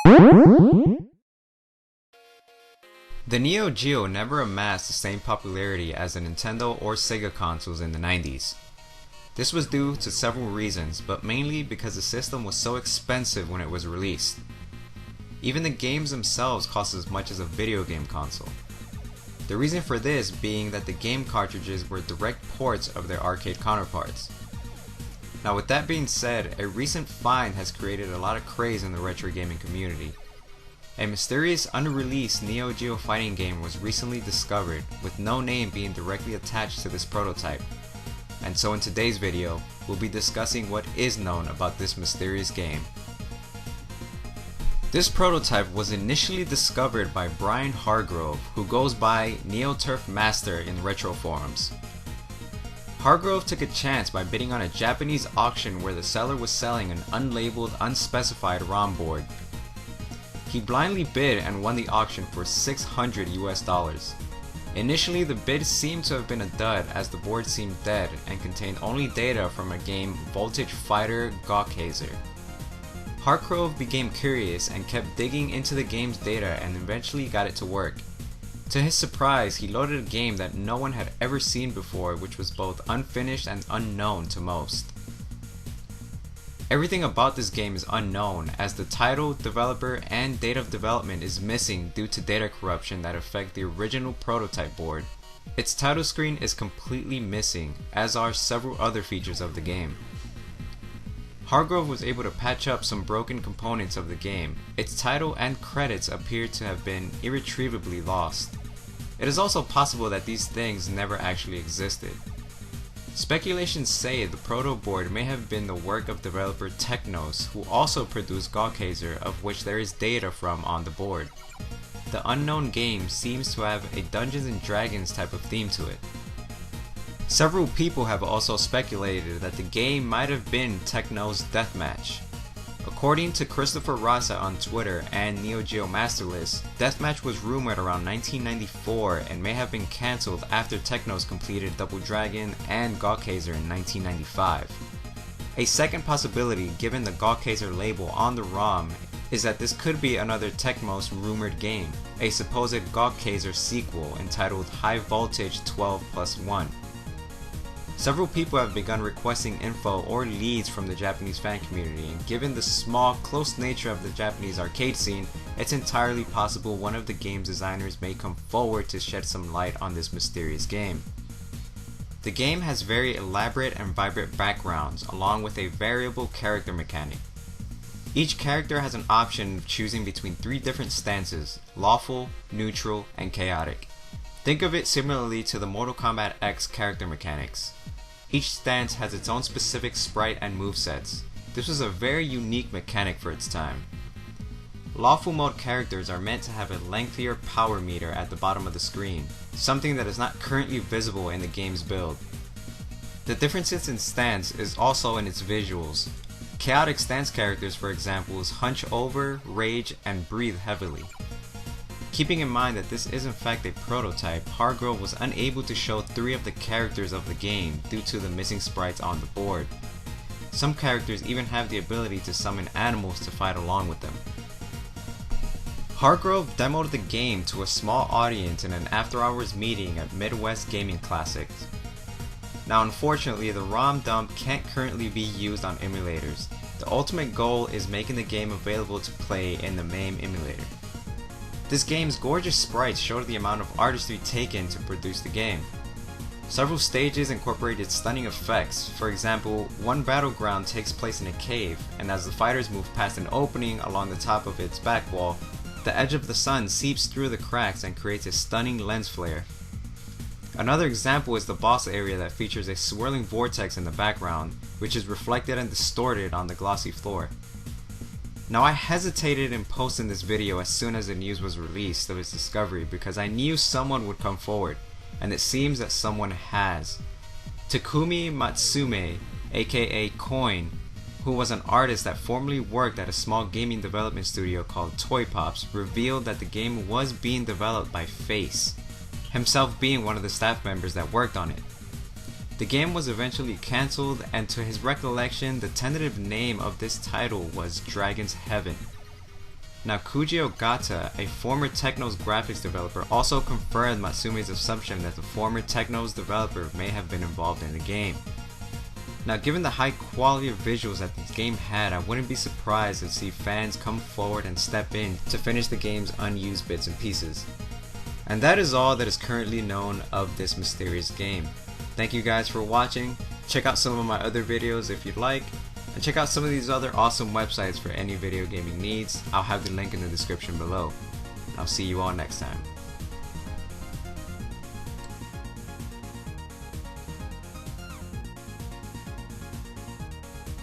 The NeoGeo never amassed the same popularity as the Nintendo or Sega consoles in the 90s. This was due to several reasons, but mainly because the system was so expensive when it was released. Even the games themselves cost as much as a video game console. The reason for this being that the game cartridges were direct ports of their arcade counterparts. Now with that being said, a recent find has created a lot of craze in the retro gaming community. A mysterious unreleased NeoGeo fighting game was recently discovered, with no name being directly attached to this prototype. And so in today's video, we'll be discussing what is known about this mysterious game. This prototype was initially discovered by Brian Hargrove, who goes by NeoTurf Master in retro forums. Hargrove took a chance by bidding on a Japanese auction where the seller was selling an unlabeled, unspecified ROM board. He blindly bid and won the auction for $600 US. Initially, the bid seemed to have been a dud as the board seemed dead and contained only data from a game Voltage Fighter Gawkazer. Hargrove became curious and kept digging into the game's data and eventually got it to work. To his surprise, he loaded a game that no one had ever seen before, which was both unfinished and unknown to most. Everything about this game is unknown, as the title, developer, and date of development is missing due to data corruption that affect the original prototype board. Its title screen is completely missing, as are several other features of the game. Hargrove was able to patch up some broken components of the game. Its title and credits appear to have been irretrievably lost. It is also possible that these things never actually existed. Speculations say the proto board may have been the work of developer Technos, who also produced Gawkazer, of which there is data from on the board. The unknown game seems to have a Dungeons and Dragons type of theme to it. Several people have also speculated that the game might have been Techno's Deathmatch. According to Christopher Rasa on Twitter and NeoGeo Masterlist, Deathmatch was rumored around 1994 and may have been cancelled after Technos completed Double Dragon and Gawkazer in 1995. A second possibility, given the Gawkazer label on the ROM, is that this could be another Technos rumored game, a supposed Gawkazer sequel entitled High Voltage 12+1. Several people have begun requesting info or leads from the Japanese fan community, and given the small, close nature of the Japanese arcade scene, it's entirely possible one of the game's designers may come forward to shed some light on this mysterious game. The game has very elaborate and vibrant backgrounds, along with a variable character mechanic. Each character has an option of choosing between 3 different stances: lawful, neutral, and chaotic. Think of it similarly to the Mortal Kombat X character mechanics. Each stance has its own specific sprite and movesets. This was a very unique mechanic for its time. Lawful mode characters are meant to have a lengthier power meter at the bottom of the screen, something that is not currently visible in the game's build. The differences in stance is also in its visuals. Chaotic stance characters, for example, hunch over, rage, and breathe heavily. Keeping in mind that this is in fact a prototype, Hargrove was unable to show 3 of the characters of the game due to the missing sprites on the board. Some characters even have the ability to summon animals to fight along with them. Hargrove demoed the game to a small audience in an after-hours meeting at Midwest Gaming Classics. Now unfortunately, the ROM dump can't currently be used on emulators. The ultimate goal is making the game available to play in the MAME emulator. This game's gorgeous sprites showed the amount of artistry taken to produce the game. Several stages incorporated stunning effects. For example, one battleground takes place in a cave, and as the fighters move past an opening along the top of its back wall, the edge of the sun seeps through the cracks and creates a stunning lens flare. Another example is the boss area that features a swirling vortex in the background, which is reflected and distorted on the glossy floor. Now I hesitated in posting this video as soon as the news was released of its discovery because I knew someone would come forward, and it seems that someone has. Takumi Matsume, aka Coin, who was an artist that formerly worked at a small gaming development studio called Toy Pops, revealed that the game was being developed by Face, himself being one of the staff members that worked on it. The game was eventually cancelled, and to his recollection, the tentative name of this title was Dragon's Heaven. Now Koji Ogata, a former Technos graphics developer, also confirmed Matsume's assumption that the former Technos developer may have been involved in the game. Now given the high quality of visuals that this game had, I wouldn't be surprised to see fans come forward and step in to finish the game's unused bits and pieces. And that is all that is currently known of this mysterious game. Thank you guys for watching. Check out some of my other videos if you'd like, and check out some of these other awesome websites for any video gaming needs. I'll have the link in the description below. I'll see you all next time.